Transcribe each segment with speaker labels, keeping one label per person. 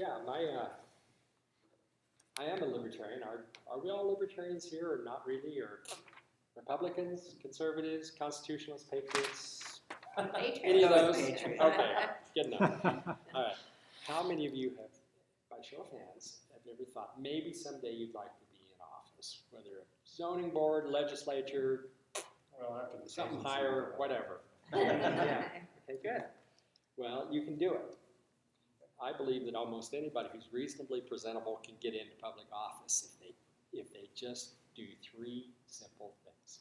Speaker 1: yeah, I am a libertarian. Are we all libertarians here, or not really? Or Republicans, conservatives, constitutionalists, patriots? Any of those?
Speaker 2: Patriot.
Speaker 1: Okay, good enough. All right. How many of you have, by show of hands, have ever thought maybe someday you'd like to be in office, whether a zoning board, legislature,
Speaker 3: Well, after the
Speaker 1: something
Speaker 3: presidency,
Speaker 1: higher, whatever? Yeah. Okay, good. Well, you can do it. I believe that almost anybody who's reasonably presentable can get into public office if they just do 3 simple things.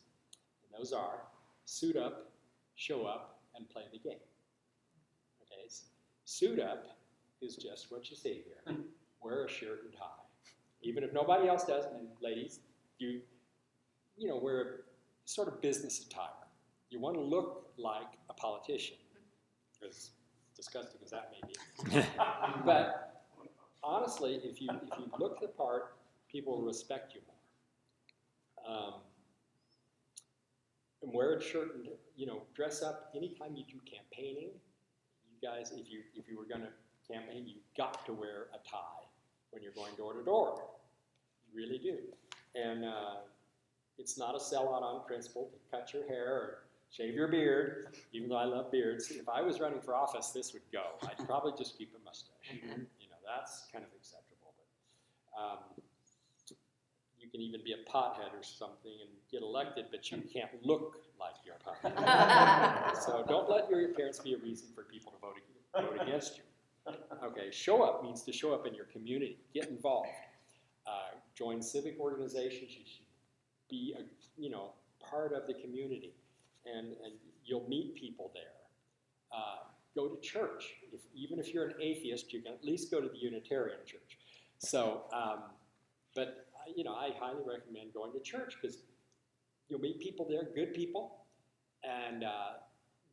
Speaker 1: And those are suit up, show up, and play the game. Okay, so suit up is just what you see here. Wear a shirt and tie. Even if nobody else does, and ladies, you wear sort of business attire. You want to look like a politician, as disgusting as that may be. But honestly, if you look the part, people will respect you more. And wear a shirt and dress up anytime you do campaigning. You guys, if you were going to campaign, you've got to wear a tie when you're going door to door. You really do. And it's not a sellout on principle to cut your hair or shave your beard, even though I love beards. If I was running for office, this would go. I'd probably just keep a mustache. That's kind of acceptable. But you can even be a pothead or something and get elected, but you can't look like you're a pothead. So don't let your appearance be a reason for people to vote against you. Okay, show up means to show up in your community. Get involved. Join civic organizations. You should be part of the community. And you'll meet people there. Go to church. Even if you're an atheist, you can at least go to the Unitarian church. So, but I highly recommend going to church because you'll meet people there, good people, and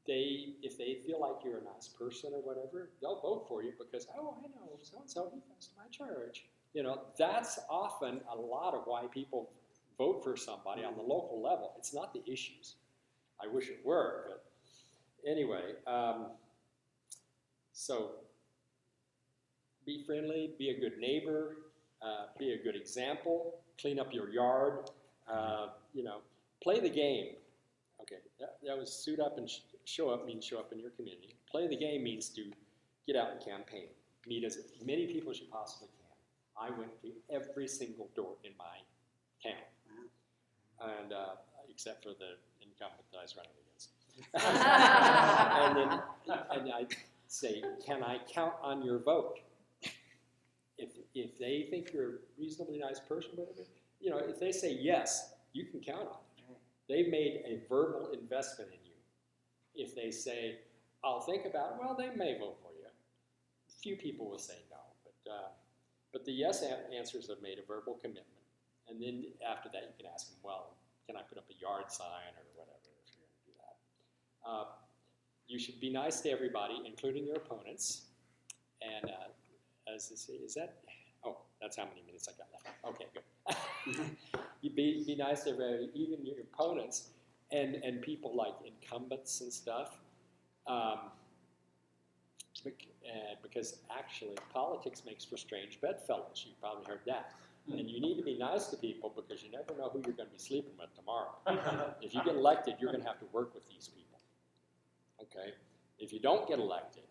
Speaker 1: if they feel like you're a nice person or whatever, they'll vote for you because, oh, I know so-and-so, he goes to my church. That's often a lot of why people vote for somebody on the local level. It's not the issues. I wish it were, but anyway, so be friendly, be a good neighbor, be a good example, clean up your yard, play the game. Okay, that was suit up and show up means show up in your community. Play the game means to get out and campaign. Meet as many people as you possibly can. I went to every single door in my town, and except for the incumbent that I was running against. and I say, can I count on your vote? If they think you're a reasonably nice person, whatever, if they say yes, you can count on it. They've made a verbal investment in you. If they say, I'll think about it, well, they may vote for you. Few people will say no, but the yes answers have made a verbal commitment. And then after that, you can ask them, well, can I put up a yard sign or whatever if you're going to do that? You should be nice to everybody, including your opponents. And that's how many minutes I got left. Okay, good. You be nice to everybody, even your opponents, and people like incumbents and stuff. Because actually, politics makes for strange bedfellows. You've probably heard that. And you need to be nice to people because you never know who you're going to be sleeping with tomorrow. If you get elected, you're going to have to work with these people. Okay? If you don't get elected,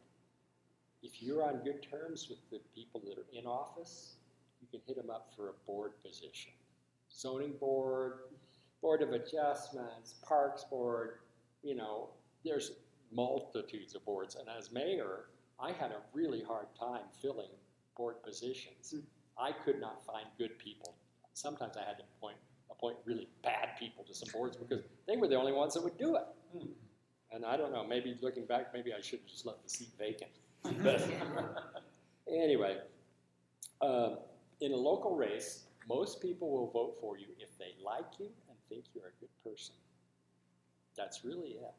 Speaker 1: if you're on good terms with the people that are in office, you can hit them up for a board position. Zoning board, board of adjustments, parks board, there's multitudes of boards. And as mayor, I had a really hard time filling board positions. I could not find good people. Sometimes I had to appoint really bad people to some boards because they were the only ones that would do it. And I don't know, maybe looking back, maybe I should have just left the seat vacant. But anyway, in a local race, most people will vote for you if they like you and think you're a good person. That's really it.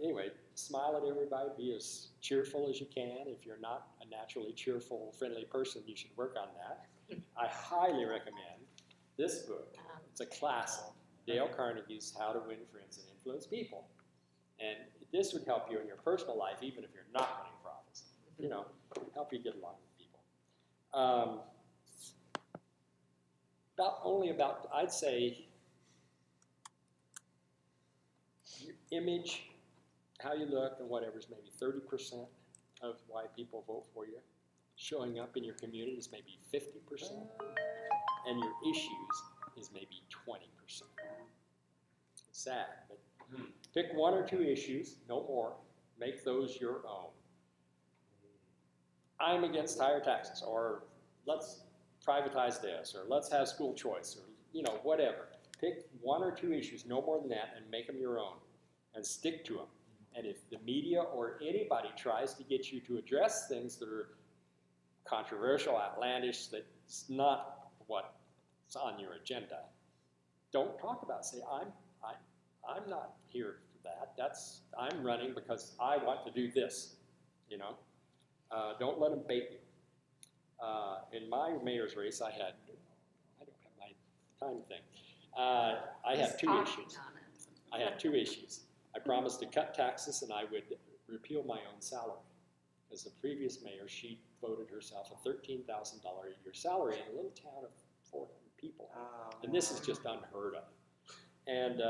Speaker 1: Anyway, smile at everybody, be as cheerful as you can. If you're not a naturally cheerful, friendly person, you should work on that. I highly recommend this book. It's a classic, Dale Carnegie's How to Win Friends and Influence People. And this would help you in your personal life, even if you're not running for office. You know, help you get along with people. I'd say, your image, how you look, and whatever is maybe 30% of why people vote for you. Showing up in your community is maybe 50%, and your issues is maybe 20%. It's sad, but pick one or two issues, no more. Make those your own. I'm against higher taxes, or let's privatize this, or let's have school choice, or whatever. Pick one or two issues, no more than that, and make them your own, and stick to them. And if the media or anybody tries to get you to address things that are controversial, outlandish, that's not what's on your agenda, don't talk about it. Say, I'm not here for that. I'm running because I want to do this. Don't let them bait you. In my mayor's race, I don't have my time thing. I had two issues. I promised to cut taxes and I would repeal my own salary. As the previous mayor, she voted herself a $13,000 a year salary in a little town of 400 people. And this is just unheard of. And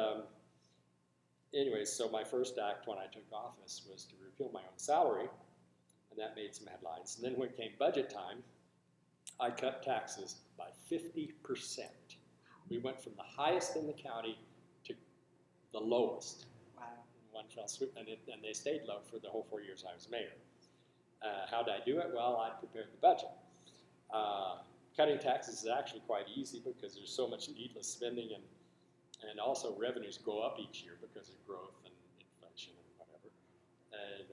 Speaker 1: anyways, so my first act when I took office was to repeal my own salary, and that made some headlines. And then when it came budget time, I cut taxes by 50%. We went from the highest in the county to the lowest. Wow. In one fell swoop, and they stayed low for the whole 4 years I was mayor. How did I do it? Well, I prepared the budget. Cutting taxes is actually quite easy because there's so much needless spending, and also revenues go up each year because of growth and inflation and whatever. And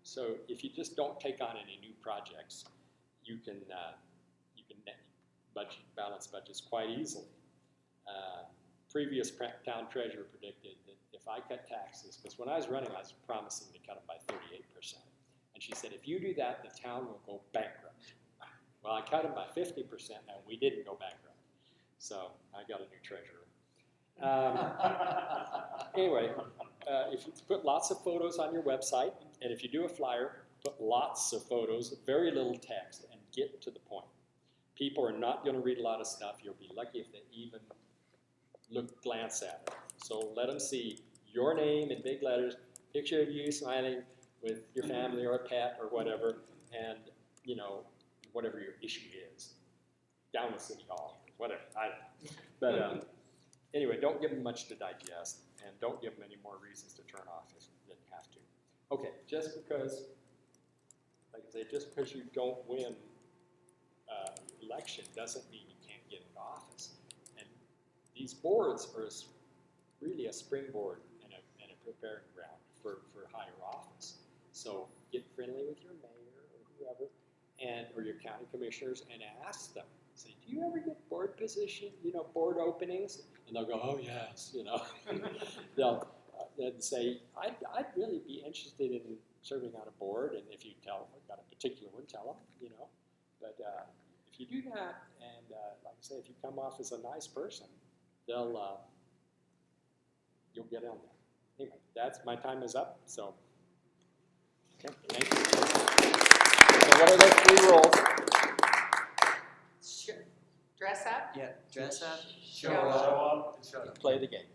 Speaker 1: so if you just don't take on any new projects, you can balance budgets quite easily. Previous town treasurer predicted that if I cut taxes, because when I was running, I was promising to cut them by 38%. And she said, if you do that, the town will go bankrupt. Well, I cut them by 50%, and we didn't go bankrupt. So I got a new treasurer. Anyway, if you put lots of photos on your website, and if you do a flyer, put lots of photos, very little text, and get to the point. People are not going to read a lot of stuff. You'll be lucky if they even glance at it. So let them see your name in big letters, picture of you smiling with your family or a pet or whatever, and whatever your issue is. Down to City Hall, whatever. I don't know. But anyway, don't give them much to digest, and don't give them any more reasons to turn off if you didn't have to. Okay, just because, like I say, just because you don't win election doesn't mean you can't get into office. And these boards are really a springboard and a preparing ground for higher office. So get friendly with your mayor or whoever, or your county commissioners, and ask them. Say, do you ever get board position, board openings? And they'll go, oh yes, They'll say, I'd really be interested in serving on a board, and if you got a particular one, tell them, But if you do that, and like I say, if you come off as a nice person, you'll get on there. Anyway, my time is up, so. Okay, thank you. So what are those 3 rules?
Speaker 2: Dress up.
Speaker 3: Yeah, dress up,
Speaker 2: Show up.
Speaker 1: Play the game.